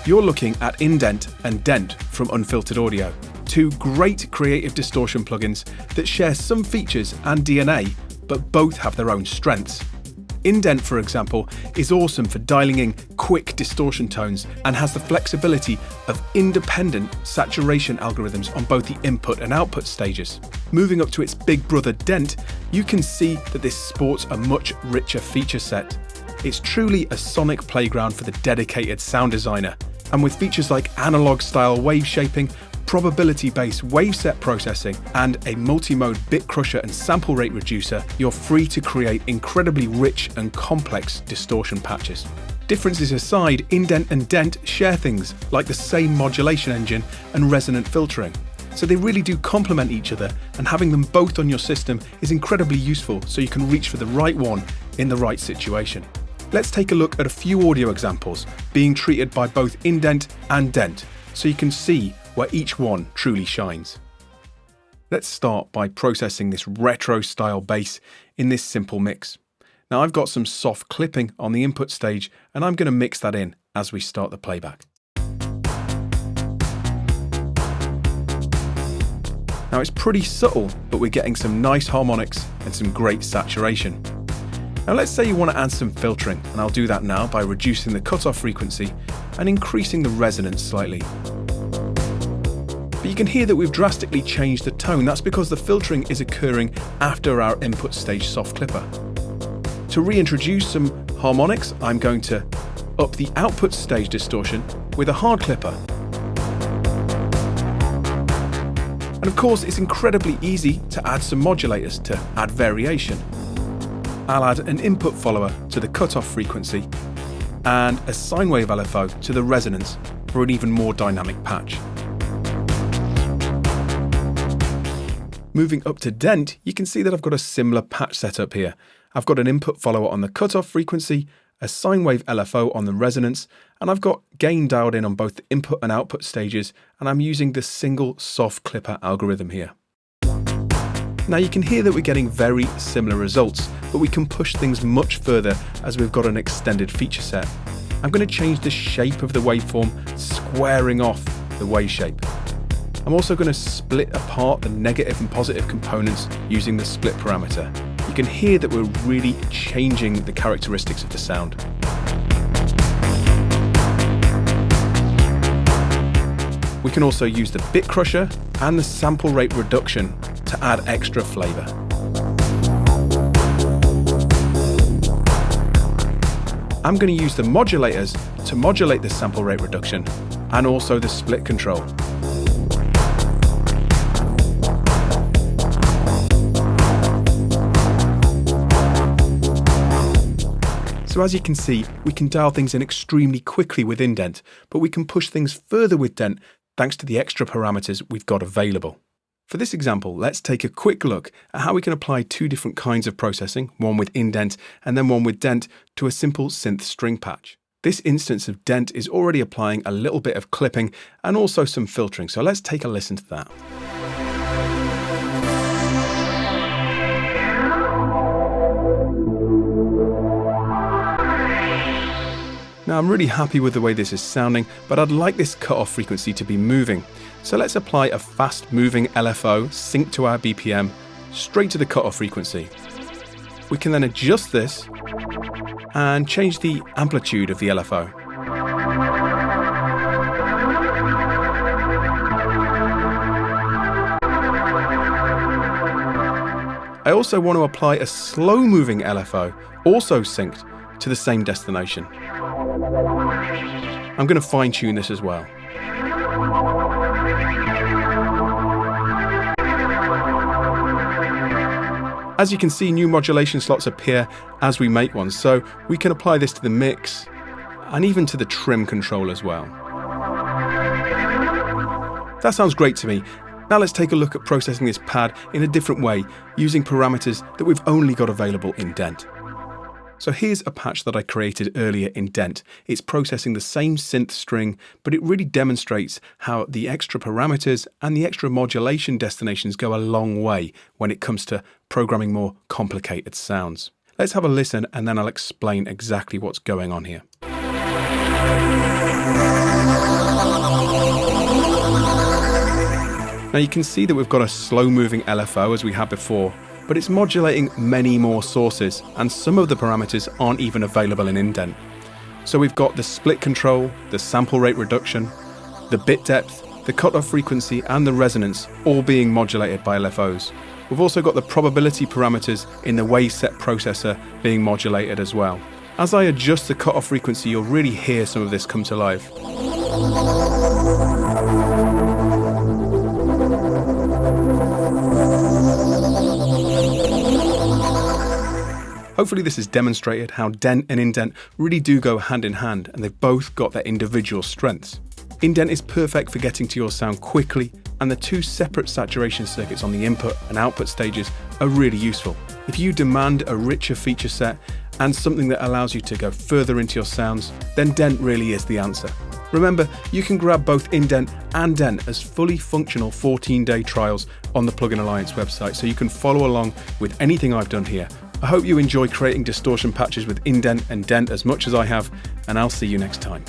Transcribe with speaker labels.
Speaker 1: You're looking at Indent and Dent from Unfiltered Audio, two great creative distortion plugins that share some features and DNA, but both have their own strengths. Indent, for example, is awesome for dialing in quick distortion tones and has the flexibility of independent saturation algorithms on both the input and output stages. Moving up to its big brother Dent, you can see that this sports a much richer feature set. It's truly a sonic playground for the dedicated sound designer, and with features like analog-style wave shaping, probability-based waveset processing, and a multi-mode bit crusher and sample rate reducer, you're free to create incredibly rich and complex distortion patches. Differences aside, Indent and Dent share things like the same modulation engine and resonant filtering. So they really do complement each other, and having them both on your system is incredibly useful so you can reach for the right one in the right situation. Let's take a look at a few audio examples being treated by both Indent and Dent so you can see where each one truly shines. Let's start by processing this retro style bass in this simple mix. Now I've got some soft clipping on the input stage and I'm going to mix that in as we start the playback. Now it's pretty subtle, but we're getting some nice harmonics and some great saturation. Now let's say you want to add some filtering, and I'll do that now by reducing the cutoff frequency and increasing the resonance slightly. But you can hear that we've drastically changed the tone. That's because the filtering is occurring after our input stage soft clipper. To reintroduce some harmonics, I'm going to up the output stage distortion with a hard clipper. And of course, it's incredibly easy to add some modulators to add variation. I'll add an input follower to the cutoff frequency and a sine wave LFO to the resonance for an even more dynamic patch. Moving up to Dent, you can see that I've got a similar patch setup here. I've got an input follower on the cutoff frequency, a sine wave LFO on the resonance, and I've got gain dialed in on both the input and output stages, and I'm using the single soft clipper algorithm here. Now you can hear that we're getting very similar results, but we can push things much further as we've got an extended feature set. I'm going to change the shape of the waveform, squaring off the wave shape. I'm also going to split apart the negative and positive components using the split parameter. You can hear that we're really changing the characteristics of the sound. We can also use the bit crusher and the sample rate reduction to add extra flavor. I'm going to use the modulators to modulate the sample rate reduction and also the split control. So as you can see, we can dial things in extremely quickly with Indent, but we can push things further with Dent thanks to the extra parameters we've got available. For this example, let's take a quick look at how we can apply two different kinds of processing, one with Indent and then one with Dent, to a simple synth string patch. This instance of Dent is already applying a little bit of clipping and also some filtering, so let's take a listen to that. Now I'm really happy with the way this is sounding, but I'd like this cutoff frequency to be moving. So let's apply a fast moving LFO synced to our BPM straight to the cutoff frequency. We can then adjust this and change the amplitude of the LFO. I also want to apply a slow moving LFO, also synced to the same destination. I'm going to fine tune this as well. As you can see, new modulation slots appear as we make one, so we can apply this to the mix and even to the trim control as well. That sounds great to me. Now let's take a look at processing this pad in a different way, using parameters that we've only got available in Dent. So here's a patch that I created earlier in Dent. It's processing the same synth string, but it really demonstrates how the extra parameters and the extra modulation destinations go a long way when it comes to programming more complicated sounds. Let's have a listen and then I'll explain exactly what's going on here. Now you can see that we've got a slow-moving LFO as we had before, but it's modulating many more sources, and some of the parameters aren't even available in Indent. So we've got the split control, the sample rate reduction, the bit depth, the cutoff frequency and the resonance all being modulated by LFOs. We've also got the probability parameters in the waveset processor being modulated as well. As I adjust the cutoff frequency, you'll really hear some of this come to life. Hopefully this has demonstrated how dent and indent really do go hand in hand, and they've both got their individual strengths. Indent is perfect for getting to your sound quickly, and the two separate saturation circuits on the input and output stages are really useful. If you demand a richer feature set and something that allows you to go further into your sounds, then dent really is the answer. Remember, you can grab both indent and dent as fully functional 14-day trials on the Plugin Alliance website, so you can follow along with anything I've done here. I hope you enjoy creating distortion patches with indent and dent as much as I have, and I'll see you next time.